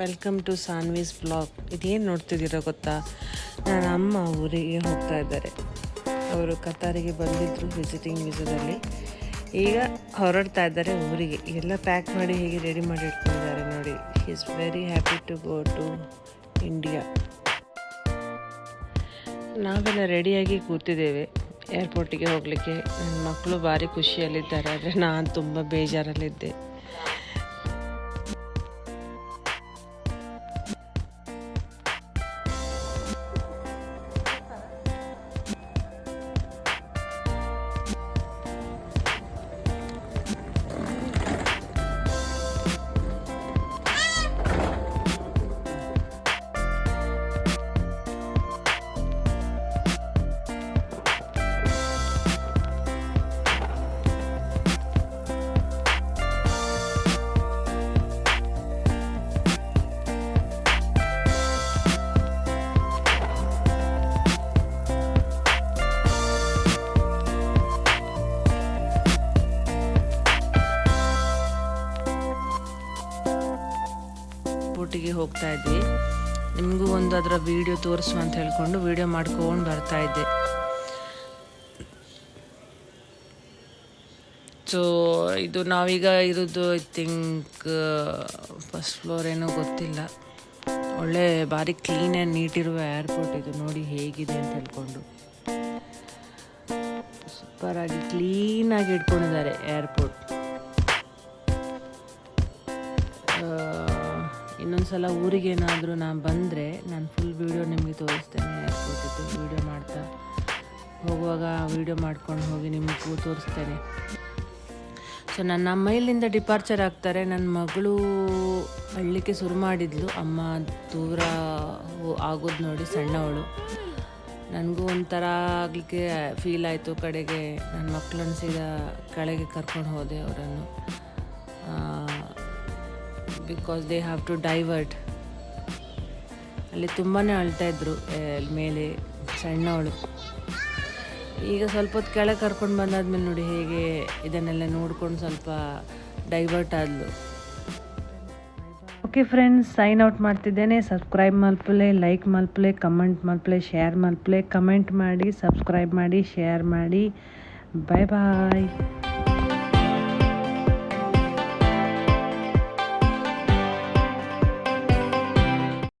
Welcome to Sanvi's blog. ಇದೇನು ನೋಡ್ತಿದ್ದೀರೋ ಗೊತ್ತಾ, ನನ್ನ ಅಮ್ಮ ಊರಿಗೆ ಹೋಗ್ತಾ ಇದ್ದಾರೆ. ಅವರು ಕತಾರಿಗೆ ಬಂದಿದ್ದರು ವಿಸಿಟಿಂಗ್ ವೀಸದಲ್ಲಿ. ಈಗ ಹೊರಡ್ತಾ ಇದ್ದಾರೆ ಊರಿಗೆ. ಎಲ್ಲ ಪ್ಯಾಕ್ ಮಾಡಿ ಹೇಗೆ ರೆಡಿ ಮಾಡಿ ಇಟ್ಕೊಂಡಿದ್ದಾರೆ ನೋಡಿ. He is very happy to go to India. ನಾವೆಲ್ಲ ರೆಡಿಯಾಗಿ ಕೂತಿದ್ದೇವೆ ಏರ್ಪೋರ್ಟಿಗೆ ಹೋಗಲಿಕ್ಕೆ. ನನ್ನ ಮಕ್ಕಳು ಭಾರಿ ಖುಷಿಯಲ್ಲಿದ್ದಾರೆ, ಆದರೆ ನಾನು ತುಂಬ ಬೇಜಾರಲ್ಲಿದ್ದೆ. ಗೆ ಹೋಗ್ತಾ ಇದ್ವಿ. ನಿಮಗೂ ಒಂದು ಅದರ ವಿಡಿಯೋ ತೋರಿಸುವ ಅಂತ ಹೇಳ್ಕೊಂಡು ವಿಡಿಯೋ ಮಾಡ್ಕೊಂಡು ಬರ್ತಾ ಇದ್ದೆ. ಸೊ ಇದು ನಾವೀಗ ಇರೋದು ಐ ಥಿಂಕ್ ಫಸ್ಟ್ ಫ್ಲೋರ್ ಏನೋ ಗೊತ್ತಿಲ್ಲ. ಒಳ್ಳೆ ಭಾರಿ ಕ್ಲೀನ್ ಆ್ಯಂಡ್ ನೀಟ್ ಇರುವ ಏರ್ಪೋರ್ಟ್ ಇದು. ನೋಡಿ ಹೇಗಿದೆ ಅಂತ ಹೇಳ್ಕೊಂಡು ಸೂಪರಾಗಿ ಕ್ಲೀನಾಗಿ ಇಟ್ಕೊಂಡಿದ್ದಾರೆ ಏರ್ಪೋರ್ಟ್. ಇನ್ನೊಂದು ಸಲ ಊರಿಗೆ ಏನಾದರೂ ನಾನು ಬಂದರೆ ನಾನು ಫುಲ್ ವೀಡಿಯೋ ನಿಮಗೆ ತೋರಿಸ್ತೇನೆ. ಏರ್ಪೋರ್ಟಿದ್ದು ವೀಡಿಯೋ ಮಾಡ್ತಾ ಹೋಗುವಾಗ ವೀಡಿಯೋ ಮಾಡ್ಕೊಂಡು ಹೋಗಿ ನಿಮಗೂ ತೋರಿಸ್ತೇನೆ. ಸೊ ನನ್ನ ಅಮ್ಮ ಇಲ್ಲಿಂದ ಡಿಪಾರ್ಚರ್ ಆಗ್ತಾರೆ. ನನ್ನ ಮಗಳು ಅಳ್ಳಿಕ್ಕೆ ಶುರು ಮಾಡಿದ್ಲು. ಅಮ್ಮ ದೂರ ಆಗೋದು ನೋಡಿ ಸಣ್ಣವಳು. ನನಗೂ ಒಂಥರ ಆಗಲಿಕ್ಕೆ ಫೀಲ್ ಆಯಿತು. ಕಡೆಗೆ ನನ್ನ ಮಕ್ಕಳನ್ನು ಸೀದಾ ಕೆಳಗೆ ಕರ್ಕೊಂಡು ಹೋದೆ ಅವರನ್ನು. Because they have to divert. ಅಲ್ಲಿ ತುಂಬಾ ಅಳ್ತಾಯಿದ್ರು ಮೇಲೆ ಸಣ್ಣವಳು. ಈಗ ಸ್ವಲ್ಪ ಹೊತ್ತು ಕೆಳಗೆ ಕರ್ಕೊಂಡು ಬಂದಾದ್ಮೇಲೆ ನೋಡಿ ಹೇಗೆ ಇದನ್ನೆಲ್ಲ ನೋಡ್ಕೊಂಡು ಸ್ವಲ್ಪ ಡೈವರ್ಟ್ ಆದಳು. ಓಕೆ ಫ್ರೆಂಡ್ಸ್, ಸೈನ್ ಔಟ್ ಮಾಡ್ತಿದ್ದೇನೆ. ಸಬ್ಸ್ಕ್ರೈಬ್ ಮಲ್ಪಲೆ, ಲೈಕ್ ಮಲ್ಪಲೆ, ಕಮೆಂಟ್ ಮಲ್ಪಲೆ, ಶೇರ್ ಮಲ್ಪಲೆ. ಕಮೆಂಟ್ ಮಾಡಿ, ಸಬ್ಸ್ಕ್ರೈಬ್ ಮಾಡಿ, ಶೇರ್ ಮಾಡಿ. ಬಾಯ್ ಬಾಯ್.